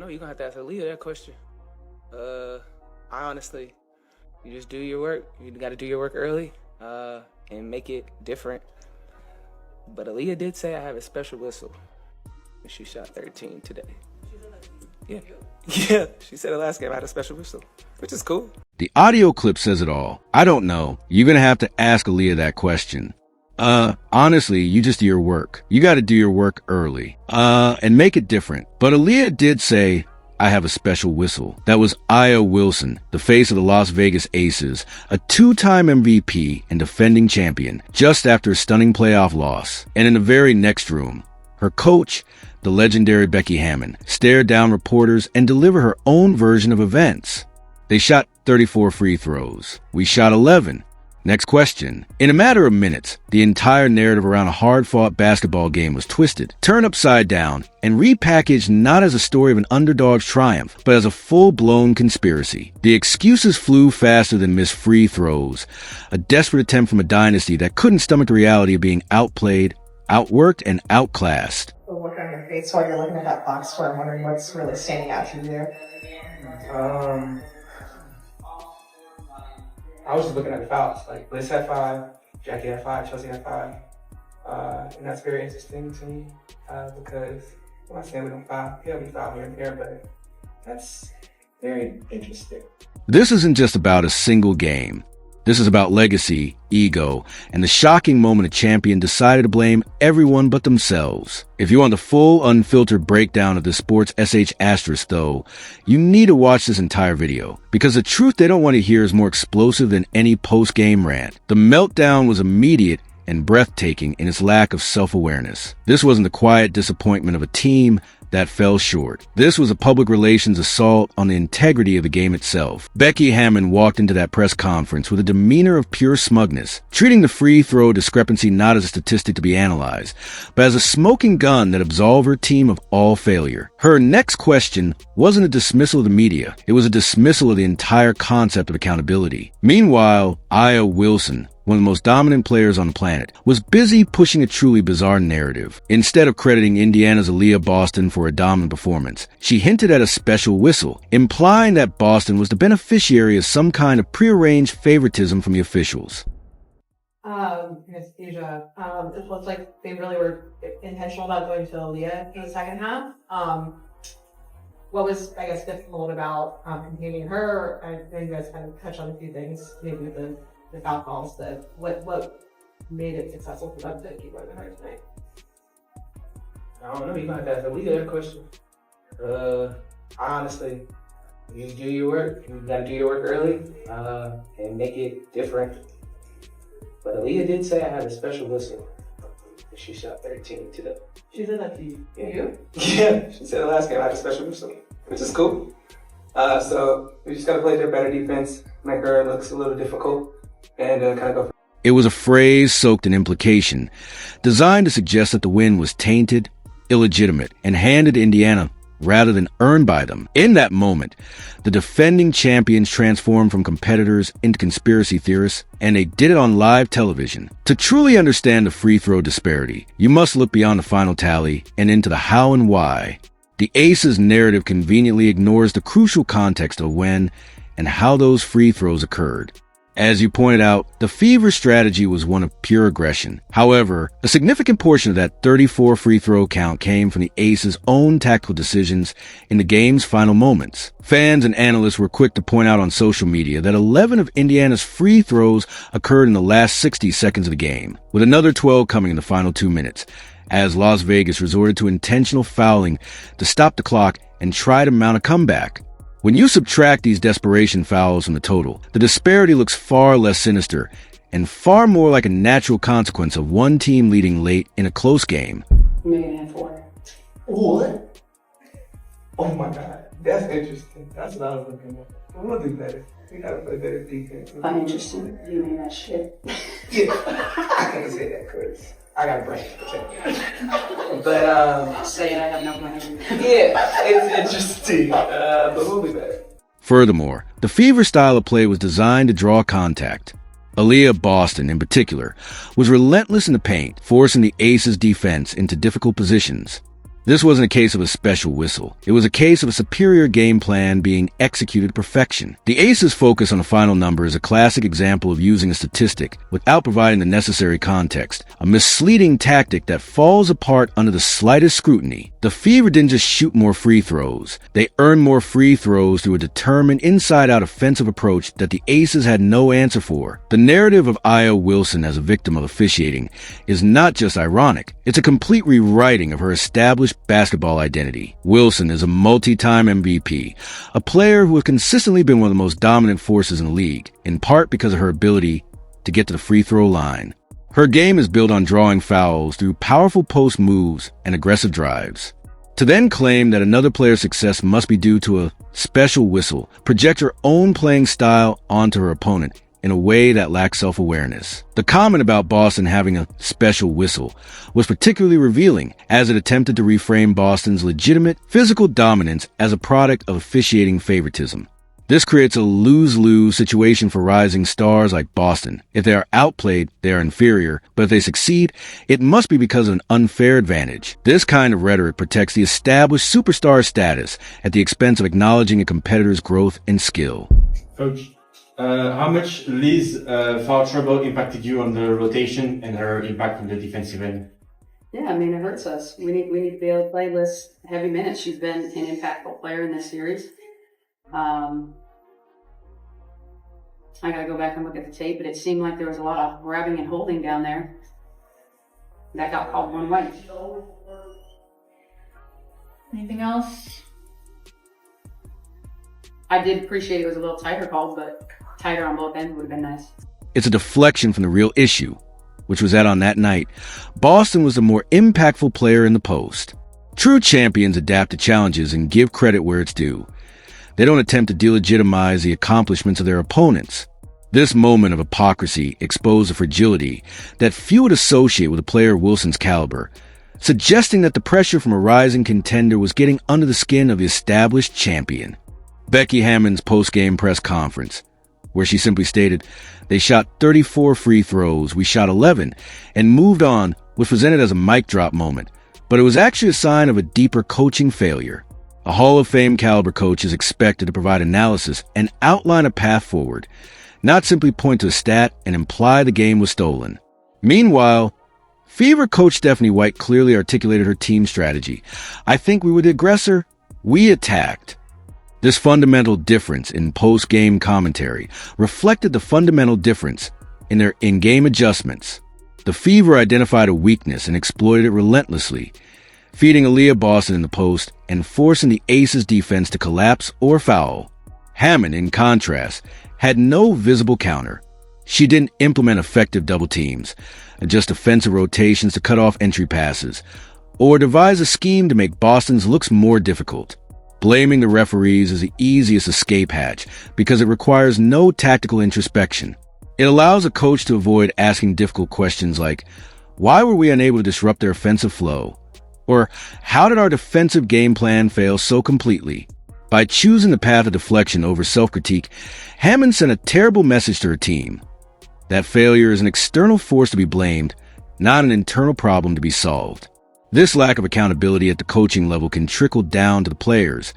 No, you're gonna have to ask Aaliyah that question. I honestly, you just do your work. You gotta do your work early, and make it different. But Aliyah did say I have a special whistle. And she shot 13 today. Yeah. Yeah, she said the last game I had a special whistle, which is cool. The audio clip says it all. I don't know. You're gonna have to ask Aliyah that question. Honestly, you just do your work. You gotta do your work early. And make it different. But Aliyah did say, I have a special whistle. That was Aaliyah Wilson, the face of the Las Vegas Aces, a two-time MVP and defending champion, just after a stunning playoff loss. And in the very next room, her coach, the legendary Becky Hammon, stared down reporters and delivered her own version of events. They shot 34 free throws. We shot 11. Next question. In a matter of minutes, the entire narrative around a hard-fought basketball game was twisted, turned upside down, and repackaged not as a story of an underdog's triumph, but as a full-blown conspiracy. The excuses flew faster than missed free throws, a desperate attempt from a dynasty that couldn't stomach the reality of being outplayed, outworked, and outclassed. The look on your face while you're looking at that box score, I'm wondering what's really standing out to you there. I was just looking at the fouls. Like, Bliss had 5, Jackie had 5, Chelsea had 5. And that's very interesting to me because I'm not saying we don't foul. Yeah, we foul here and there, but that's very interesting. This isn't just about a single game. This is about legacy, ego, and the shocking moment a champion decided to blame everyone but themselves. If you want the full, unfiltered breakdown of the sport's SH asterisk, though, you need to watch this entire video, because the truth they don't want to hear is more explosive than any post-game rant. The meltdown was immediate and breathtaking in its lack of self-awareness. This wasn't the quiet disappointment of a team that fell short. This was a public relations assault on the integrity of the game itself. Becky Hammon walked into that press conference with a demeanor of pure smugness, treating the free throw discrepancy not as a statistic to be analyzed, but as a smoking gun that absolved her team of all failure. Her next question wasn't a dismissal of the media. It was a dismissal of the entire concept of accountability. Meanwhile, Aaliyah Wilson, one of the most dominant players on the planet, was busy pushing a truly bizarre narrative. Instead of crediting Indiana's Aliyah Boston for a dominant performance, she hinted at a special whistle, implying that Boston was the beneficiary of some kind of prearranged favoritism from the officials. Anesthesia. It looks like they really were intentional about going to Aliyah in the second half. What was, I guess, difficult about containing her? I know you guys kind of touched on a few things, maybe with the foul calls, that what made it successful for them to keep running hard tonight? I don't know, you're gonna have to ask Aaliyah that question. Honestly, you do your work. You gotta do your work early, and make it different. But Aaliyah did say I had a special whistle. She shot 13 today. She said that to you? Yeah. Yeah, she said the last game I had a special whistle, which is cool. So we just gotta play their better defense, make her look a little difficult, and kind of go. It was a phrase soaked in implication, designed to suggest that the win was tainted, illegitimate, and handed to Indiana rather than earned by them. In that moment, the defending champions transformed from competitors into conspiracy theorists, and they did it on live television. To truly understand the free throw disparity, you must look beyond the final tally and into the how and why. The Aces narrative conveniently ignores the crucial context of when and how those free throws occurred. As you pointed out, the Fever strategy was one of pure aggression. However, a significant portion of that 34 free throw count came from the Aces' own tactical decisions in the game's final moments. Fans and analysts were quick to point out on social media that 11 of Indiana's free throws occurred in the last 60 seconds of the game, with another 12 coming in the final 2 minutes, as Las Vegas resorted to intentional fouling to stop the clock and try to mount a comeback. When you subtract these desperation fouls from the total, the disparity looks far less sinister and far more like a natural consequence of one team leading late in a close game. Megan had 4. What? Oh my God, that's interesting. That's what I was looking at. We'll do better. We gotta play better defense. I'm interested. You mean that shit? Yeah, I can't say that because I got a brain. But Say it, I have no brain. yeah, it's interesting. But we'll be better. Furthermore, the Fever style of play was designed to draw contact. Aaliyah Boston, in particular, was relentless in the paint, forcing the Aces' defense into difficult positions. This wasn't a case of a special whistle. It was a case of a superior game plan being executed to perfection. The Aces' focus on the final number is a classic example of using a statistic without providing the necessary context, a misleading tactic that falls apart under the slightest scrutiny. The Fever didn't just shoot more free throws. They earned more free throws through a determined inside-out offensive approach that the Aces had no answer for. The narrative of Io Wilson as a victim of officiating is not just ironic. It's a complete rewriting of her established basketball identity. Wilson is a multi-time MVP, a player who has consistently been one of the most dominant forces in the league, in part because of her ability to get to the free throw line. Her game is built on drawing fouls through powerful post moves and aggressive drives. To then claim that another player's success must be due to a special whistle, project her own playing style onto her opponent in a way that lacks self-awareness. The comment about Boston having a special whistle was particularly revealing, as it attempted to reframe Boston's legitimate physical dominance as a product of officiating favoritism. This creates a lose-lose situation for rising stars like Boston. If they are outplayed, they are inferior, but if they succeed, it must be because of an unfair advantage. This kind of rhetoric protects the established superstar status at the expense of acknowledging a competitor's growth and skill. Coach, how much Liz foul trouble impacted you on the rotation and her impact on the defensive end? Yeah, I mean, it hurts us. We need to be able to play Liz heavy minutes. She's been an impactful player in this series. I gotta go back and look at the tape, but it seemed like there was a lot of grabbing and holding down there. That got called one way. Anything else? I did appreciate it was a little tighter called, but tighter on both ends would have been nice. It's a deflection from the real issue, which was that on that night, Boston was the more impactful player in the post. True champions adapt to challenges and give credit where it's due. They don't attempt to delegitimize the accomplishments of their opponents. This moment of hypocrisy exposed a fragility that few would associate with a player of Wilson's caliber, suggesting that the pressure from a rising contender was getting under the skin of the established champion. Becky Hammon's post-game press conference, where she simply stated, "They shot 34 free throws, we shot 11, and moved on," was presented as a mic drop moment, but it was actually a sign of a deeper coaching failure. A Hall of Fame caliber coach is expected to provide analysis and outline a path forward, not simply point to a stat and imply the game was stolen. Meanwhile, Fever coach Stephanie White clearly articulated her team strategy. "I think we were the aggressor. We attacked." This fundamental difference in post-game commentary reflected the fundamental difference in their in-game adjustments. The Fever identified a weakness and exploited it relentlessly, feeding Aaliyah Boston in the post and forcing the Aces defense to collapse or foul. Hammon, in contrast, had no visible counter. She didn't implement effective double teams, adjust offensive rotations to cut off entry passes, or devise a scheme to make Boston's looks more difficult. Blaming the referees is the easiest escape hatch because it requires no tactical introspection. It allows a coach to avoid asking difficult questions like, why were we unable to disrupt their offensive flow? Or how did our defensive game plan fail so completely? By choosing the path of deflection over self-critique, Hammond sent a terrible message to her team. That failure is an external force to be blamed, not an internal problem to be solved. This lack of accountability at the coaching level can trickle down to the players,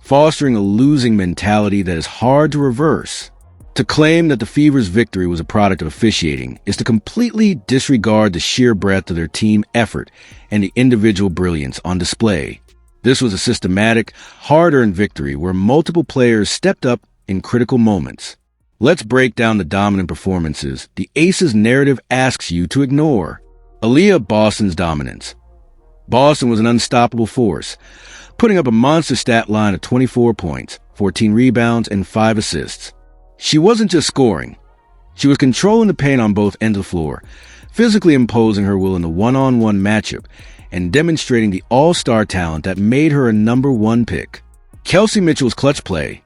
fostering a losing mentality that is hard to reverse. To claim that the Fever's victory was a product of officiating is to completely disregard the sheer breadth of their team effort and the individual brilliance on display. This was a systematic, hard-earned victory where multiple players stepped up in critical moments. Let's break down the dominant performances the Aces narrative asks you to ignore. Aaliyah Boston's dominance. Boston was an unstoppable force, putting up a monster stat line of 24 points, 14 rebounds, and 5 assists. She wasn't just scoring. She was controlling the paint on both ends of the floor, physically imposing her will in the one-on-one matchup, and demonstrating the all-star talent that made her a number one pick. Kelsey Mitchell's clutch play.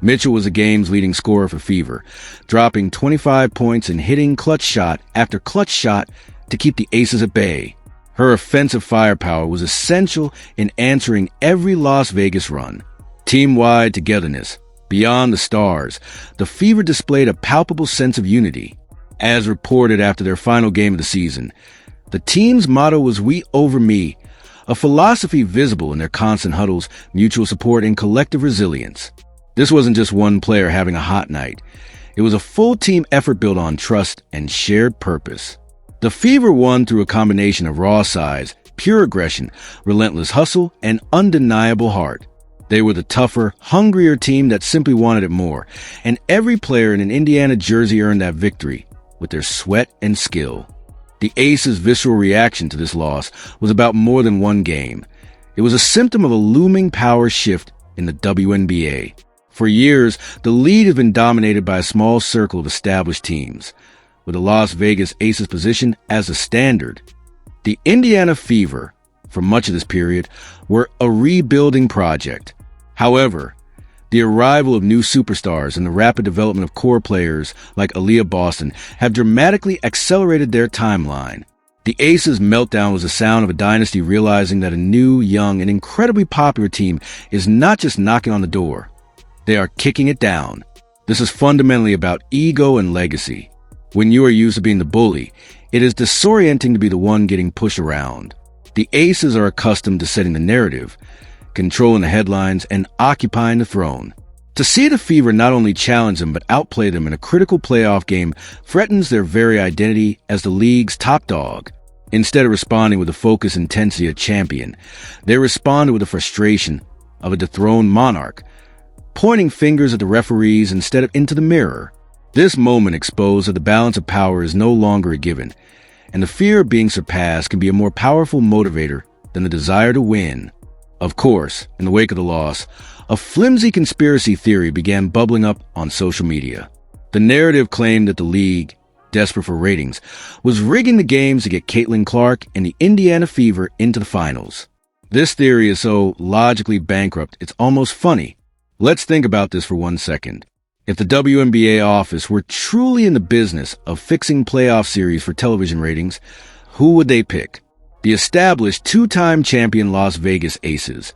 Mitchell was the game's leading scorer for Fever, dropping 25 points and hitting clutch shot after clutch shot to keep the Aces at bay. Her offensive firepower was essential in answering every Las Vegas run. Team-wide togetherness. Beyond the stars, the Fever displayed a palpable sense of unity. As reported after their final game of the season, the team's motto was "We over me," a philosophy visible in their constant huddles, mutual support, and collective resilience. This wasn't just one player having a hot night. It was a full team effort built on trust and shared purpose. The Fever won through a combination of raw size, pure aggression, relentless hustle, and undeniable heart. They were the tougher, hungrier team that simply wanted it more, and every player in an Indiana jersey earned that victory with their sweat and skill. The Aces' visceral reaction to this loss was about more than one game. It was a symptom of a looming power shift in the WNBA. For years, the league has been dominated by a small circle of established teams, with the Las Vegas Aces' position as a standard. The Indiana Fever, for much of this period, were a rebuilding project. However, the arrival of new superstars and the rapid development of core players like Aliyah Boston have dramatically accelerated their timeline. The Aces' meltdown was the sound of a dynasty realizing that a new, young, and incredibly popular team is not just knocking on the door. They are kicking it down. This is fundamentally about ego and legacy. When you are used to being the bully, it is disorienting to be the one getting pushed around. The Aces are accustomed to setting the narrative, controlling the headlines, and occupying the throne. To see the Fever not only challenge them but outplay them in a critical playoff game threatens their very identity as the league's top dog. Instead of responding with the focus and intensity of a champion, they responded with the frustration of a dethroned monarch, pointing fingers at the referees instead of into the mirror. This moment exposed that the balance of power is no longer a given, and the fear of being surpassed can be a more powerful motivator than the desire to win. Of course, in the wake of the loss, a flimsy conspiracy theory began bubbling up on social media. The narrative claimed that the league, desperate for ratings, was rigging the games to get Caitlin Clark and the Indiana Fever into the finals. This theory is so logically bankrupt, it's almost funny. Let's think about this for 1 second. If the WNBA office were truly in the business of fixing playoff series for television ratings, who would they pick? The established two-time champion Las Vegas Aces,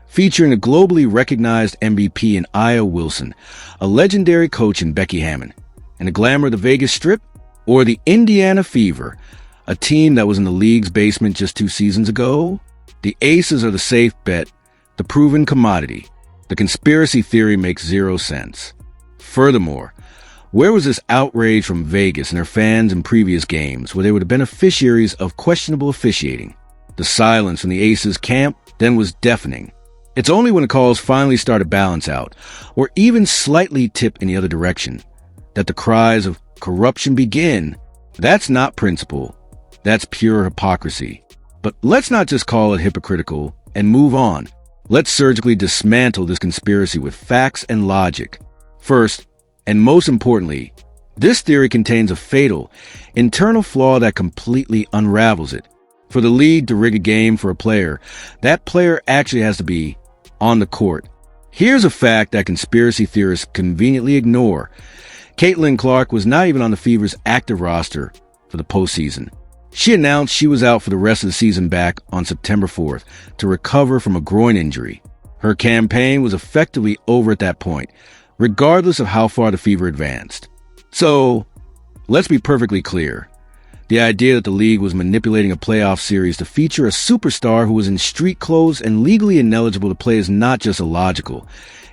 featuring a globally recognized MVP in Aaliyah Wilson, a legendary coach in Becky Hammon, and the glamour of the Vegas Strip? Or the Indiana Fever, a team that was in the league's basement just 2 seasons ago? The Aces are the safe bet, the proven commodity. The conspiracy theory makes zero sense. Furthermore, where was this outrage from Vegas and her fans in previous games where they were the beneficiaries of questionable officiating? The silence from the Aces camp then was deafening. It's only when the calls finally start to balance out, or even slightly tip in the other direction, that the cries of corruption begin. That's not principle. That's pure hypocrisy. But let's not just call it hypocritical and move on. Let's surgically dismantle this conspiracy with facts and logic. First, and most importantly, this theory contains a fatal, internal flaw that completely unravels it. For the league to rig a game for a player, that player actually has to be on the court. Here's a fact that conspiracy theorists conveniently ignore. Caitlin Clark was not even on the Fever's active roster for the postseason. She announced she was out for the rest of the season back on September 4th to recover from a groin injury. Her campaign was effectively over at that point, regardless of how far the Fever advanced. So, let's be perfectly clear. The idea that the league was manipulating a playoff series to feature a superstar who was in street clothes and legally ineligible to play is not just illogical,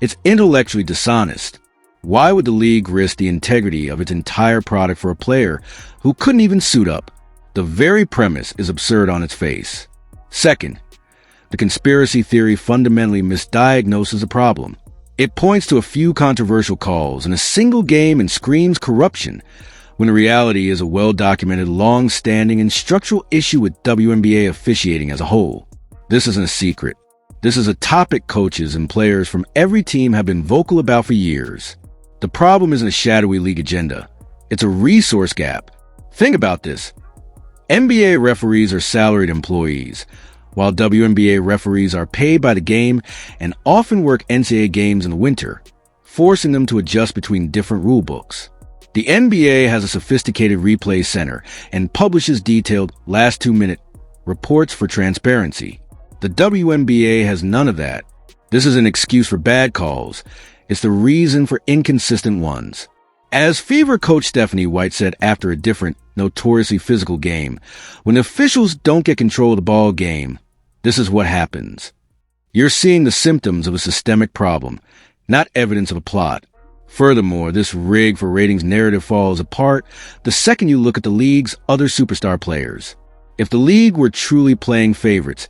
it's intellectually dishonest. Why would the league risk the integrity of its entire product for a player who couldn't even suit up? The very premise is absurd on its face. Second, the conspiracy theory fundamentally misdiagnoses the problem. It points to a few controversial calls in a single game and screams corruption, when the reality is a well-documented, long-standing, and structural issue with WNBA officiating as a whole. This isn't a secret. This is a topic coaches and players from every team have been vocal about for years. The problem isn't a shadowy league agenda. It's a resource gap. Think about this. NBA referees are salaried employees, while WNBA referees are paid by the game and often work NCAA games in the winter, forcing them to adjust between different rule books. The NBA has a sophisticated replay center and publishes detailed last 2-minute reports for transparency. The WNBA has none of that. This is an excuse for bad calls. It's the reason for inconsistent ones. As Fever coach Stephanie White said after a different, notoriously physical game, when officials don't get control of the ball game, This is what happens. You're seeing the symptoms of a systemic problem, not evidence of a plot. Furthermore, this rig for ratings narrative falls apart the second you look at the league's other superstar players. If the league were truly playing favorites,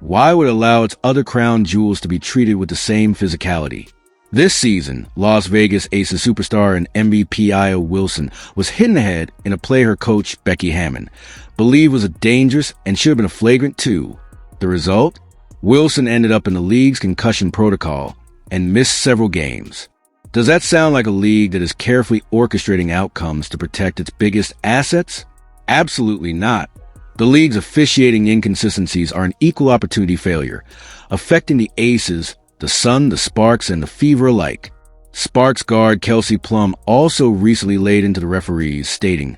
why would it allow its other crown jewels to be treated with the same physicality? This season, Las Vegas Aces superstar and MVP Aaliyah Wilson was hidden ahead in a play her coach, Becky Hammon, believed was a dangerous and should have been a flagrant 2. The result? Wilson ended up in the league's concussion protocol and missed several games. Does that sound like a league that is carefully orchestrating outcomes to protect its biggest assets? Absolutely not. The league's officiating inconsistencies are an equal opportunity failure, affecting the Aces, the Sun, the Sparks, and the Fever alike. Sparks guard Kelsey Plum also recently laid into the referees, stating,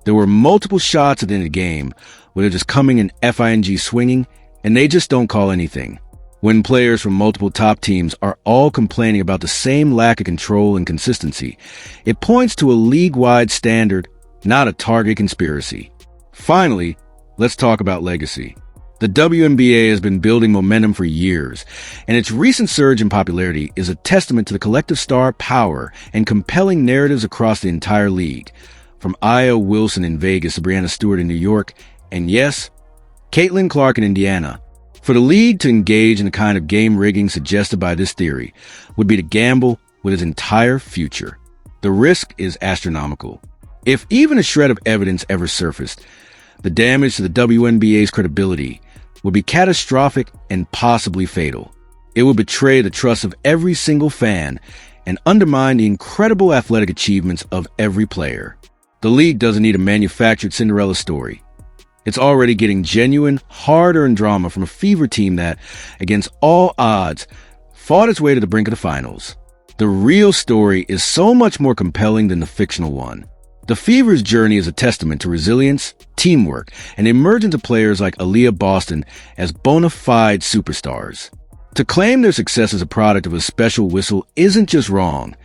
"There were multiple shots at the end of the game where they're just coming in FING swinging, and they just don't call anything." When players from multiple top teams are all complaining about the same lack of control and consistency, it points to a league-wide standard, not a Target conspiracy. Finally, let's talk about legacy. The WNBA has been building momentum for years, and its recent surge in popularity is a testament to the collective star power and compelling narratives across the entire league. From Aaliyah Wilson in Vegas to Breanna Stewart in New York, and yes, Caitlin Clark in Indiana. For the league to engage in the kind of game rigging suggested by this theory would be to gamble with its entire future. The risk is astronomical. If even a shred of evidence ever surfaced, the damage to the WNBA's credibility would be catastrophic and possibly fatal. It would betray the trust of every single fan and undermine the incredible athletic achievements of every player. The league doesn't need a manufactured Cinderella story. It's already getting genuine, hard-earned drama from a Fever team that, against all odds, fought its way to the brink of the finals. The real story is so much more compelling than the fictional one. The Fever's journey is a testament to resilience, teamwork, and the emergence of players like Aliyah Boston as bona fide superstars. To claim their success as a product of a special whistle isn't just wrong.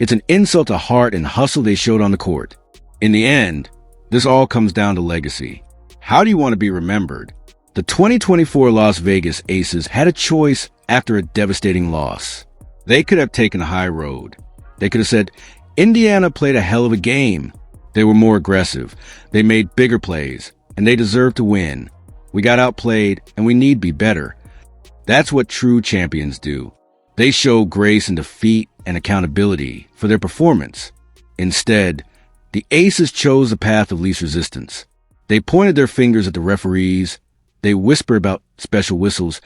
It's an insult to heart and hustle they showed on the court. In the end, this all comes down to legacy. How do you want to be remembered? The 2024 Las Vegas Aces had a choice after a devastating loss. They could have taken a high road. They could have said, Indiana played a hell of a game. They were more aggressive. They made bigger plays, and they deserved to win. We got outplayed, and we need to be better. That's what true champions do. They show grace in defeat and accountability for their performance. Instead, the Aces chose the path of least resistance. They pointed their fingers at the referees, they whispered about special whistles,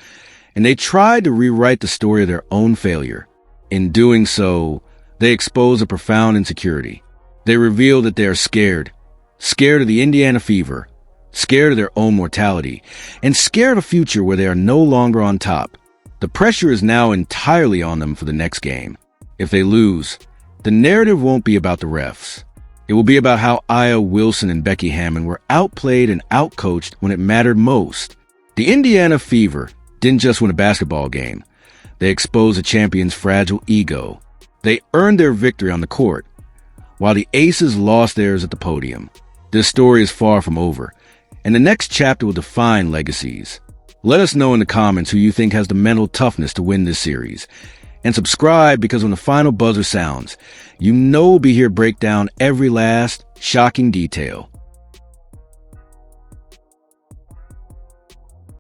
and they tried to rewrite the story of their own failure. In doing so, they exposed a profound insecurity. They revealed that they are scared of the Indiana Fever, scared of their own mortality, and scared of a future where they are no longer on top. The pressure is now entirely on them for the next game. If they lose, the narrative won't be about the refs. It will be about how Aaliyah Wilson and Becky Hammon were outplayed and outcoached when it mattered most. The Indiana Fever didn't just win a basketball game. They exposed the champion's fragile ego. They earned their victory on the court, while the Aces lost theirs at the podium. This story is far from over, and the next chapter will define legacies. Let us know in the comments who you think has the mental toughness to win this series. And subscribe, because when the final buzzer sounds, you know we'll be here to break down every last shocking detail.